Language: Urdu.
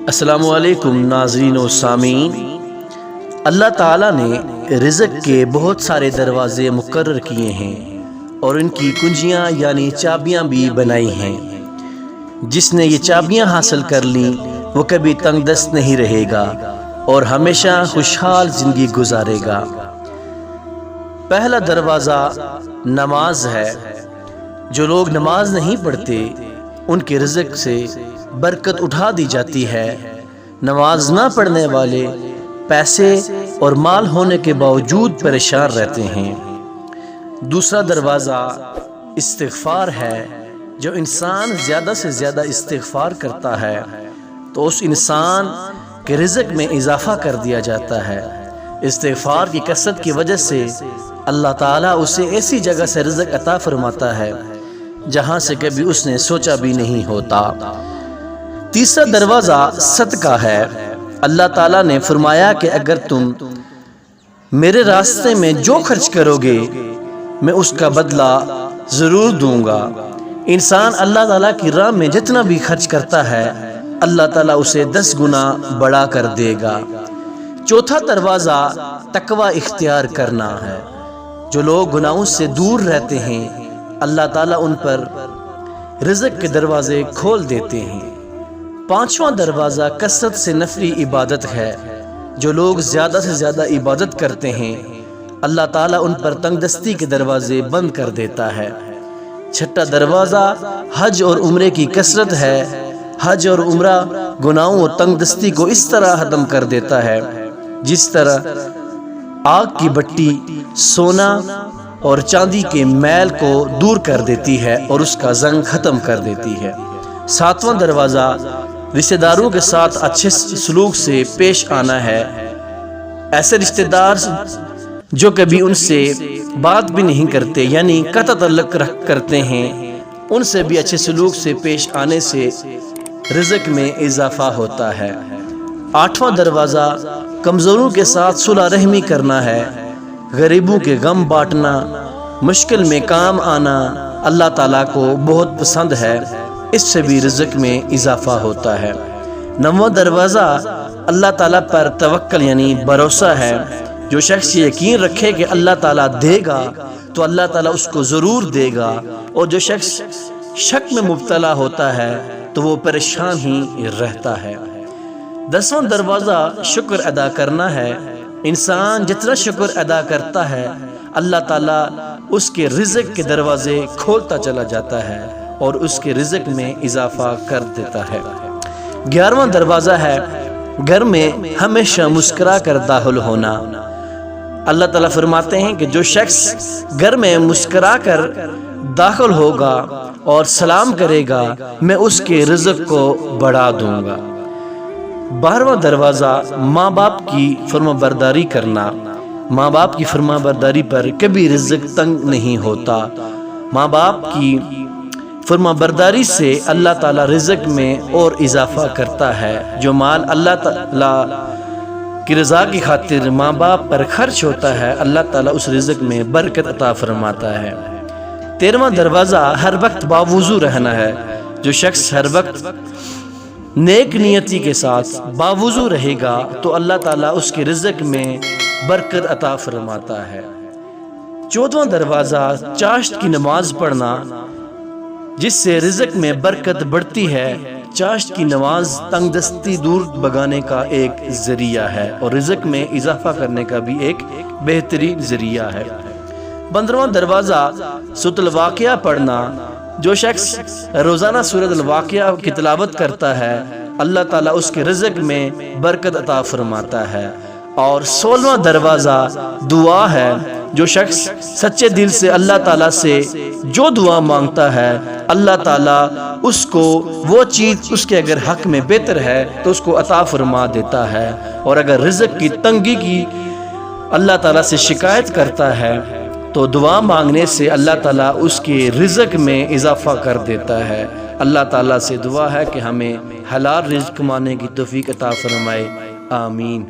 السلام علیکم ناظرین و سامعین۔ اللہ تعالیٰ نے رزق کے بہت سارے دروازے مقرر کیے ہیں اور ان کی کنجیاں یعنی چابیاں بھی بنائی ہیں۔ جس نے یہ چابیاں حاصل کر لیں وہ کبھی تنگ دست نہیں رہے گا اور ہمیشہ خوشحال زندگی گزارے گا۔ پہلا دروازہ نماز ہے۔ جو لوگ نماز نہیں پڑھتے ان کے رزق سے برکت اٹھا دی جاتی ہے۔ نماز نہ پڑھنے والے پیسے اور مال ہونے کے باوجود پریشان رہتے ہیں۔ دوسرا دروازہ استغفار ہے۔ جو انسان زیادہ سے زیادہ استغفار کرتا ہے تو اس انسان کے رزق میں اضافہ کر دیا جاتا ہے۔ استغفار کی کثرت کی وجہ سے اللہ تعالیٰ اسے ایسی جگہ سے رزق عطا فرماتا ہے جہاں سے کبھی اس نے سوچا بھی نہیں ہوتا۔ تیسرا دروازہ صدقہ ہے۔ اللہ تعالیٰ نے فرمایا کہ اگر تم میرے راستے میں جو خرچ کرو گے میں اس کا بدلہ ضرور دوں گا۔ انسان اللہ تعالیٰ کی راہ میں جتنا بھی خرچ کرتا ہے اللہ تعالیٰ اسے 10 گنا بڑھا کر دے گا۔ چوتھا دروازہ تقوی اختیار کرنا ہے۔ جو لوگ گناہوں سے دور رہتے ہیں اللہ تعالیٰ ان پر رزق کے دروازے کھول دیتے ہیں۔ پانچواں دروازہ کثرت سے نفلی عبادت ہے۔ جو لوگ زیادہ سے زیادہ عبادت کرتے ہیں اللہ تعالیٰ ان پر تنگ دستی کے دروازے بند کر دیتا ہے۔ چھٹا دروازہ حج اور عمرے کی کثرت ہے۔ حج اور عمرہ گناہوں اور تنگ دستی کو اس طرح ختم کر دیتا ہے جس طرح آگ کی بٹی سونا اور چاندی کے میل کو دور کر دیتی ہے اور اس کا زنگ ختم کر دیتی ہے۔ ساتواں دروازہ رشتہ داروں کے ساتھ اچھے سلوک سے پیش آنا ہے۔ ایسے رشتہ دار جو کبھی ان سے بات بھی نہیں کرتے یعنی قطع تعلق کرتے ہیں ان سے بھی اچھے سلوک سے پیش آنے سے رزق میں اضافہ ہوتا ہے۔ آٹھواں دروازہ کمزوروں کے ساتھ صلح رحمی کرنا ہے۔ غریبوں کے غم بانٹنا، مشکل میں کام آنا اللہ تعالیٰ کو بہت پسند ہے، اس سے بھی رزق میں اضافہ ہوتا ہے۔ نواں دروازہ اللہ تعالیٰ پر توکل یعنی بھروسہ ہے۔ جو شخص یہ یقین رکھے کہ اللہ تعالیٰ دے گا تو اللہ تعالیٰ اس کو ضرور دے گا، اور جو شخص شک میں مبتلا ہوتا ہے تو وہ پریشان ہی رہتا ہے۔ 10واں دروازہ شکر ادا کرنا ہے۔ انسان جتنا شکر ادا کرتا ہے اللہ تعالیٰ اس کے رزق کے دروازے کھولتا چلا جاتا ہے اور اس کے رزق میں اضافہ کر دیتا ہے۔ 11واں دروازہ ہے گھر میں ہمیشہ مسکرا کر داخل ہونا۔ اللہ تعالیٰ فرماتے ہیں کہ جو شخص گھر میں مسکرا کر داخل ہوگا اور سلام کرے گا میں اس کے رزق کو بڑھا دوں گا۔ 12واں دروازہ ماں باپ کی فرما برداری کرنا۔ ماں باپ کی فرما برداری پر کبھی رزق تنگ نہیں ہوتا۔ ماں باپ کی فرما برداری سے اللہ تعالیٰ رزق میں اور اضافہ کرتا ہے۔ جو مال اللہ تعالیٰ کی رضا کی خاطر ماں باپ پر خرچ ہوتا ہے اللہ تعالیٰ اس رزق میں برکت عطا فرماتا ہے۔ 13واں دروازہ ہر وقت باوضو رہنا ہے۔ جو شخص ہر وقت نیک نیتی کے ساتھ باوضو رہے گا تو اللہ تعالیٰ اس کے رزق میں برکت عطا فرماتا ہے۔ 14واں دروازہ چاشت کی نماز پڑھنا جس سے رزق میں برکت بڑھتی ہے۔ چاشت کی نماز تنگ دستی دور بھگانے کا ایک ذریعہ ہے اور رزق میں اضافہ کرنے کا بھی ایک بہترین ذریعہ ہے۔ 15واں دروازہ سورۃ الواقعہ پڑھنا۔ جو شخص روزانہ سورۃ الواقعہ کی تلاوت کرتا ہے اللہ تعالیٰ اس کے رزق میں برکت عطا فرماتا ہے۔ اور 16واں دروازہ دعا ہے۔ جو شخص سچے دل سے اللہ تعالیٰ سے جو دعا مانگتا ہے اللہ تعالیٰ اس کو وہ چیز اس کے اگر حق میں بہتر ہے تو اس کو عطا فرما دیتا ہے، اور اگر رزق کی تنگی کی اللہ تعالیٰ سے شکایت کرتا ہے تو دعا مانگنے سے اللہ تعالیٰ اس کے رزق میں اضافہ کر دیتا ہے۔ اللہ تعالیٰ سے دعا ہے کہ ہمیں حلال رزق کمانے کی توفیق عطا فرمائے، آمین۔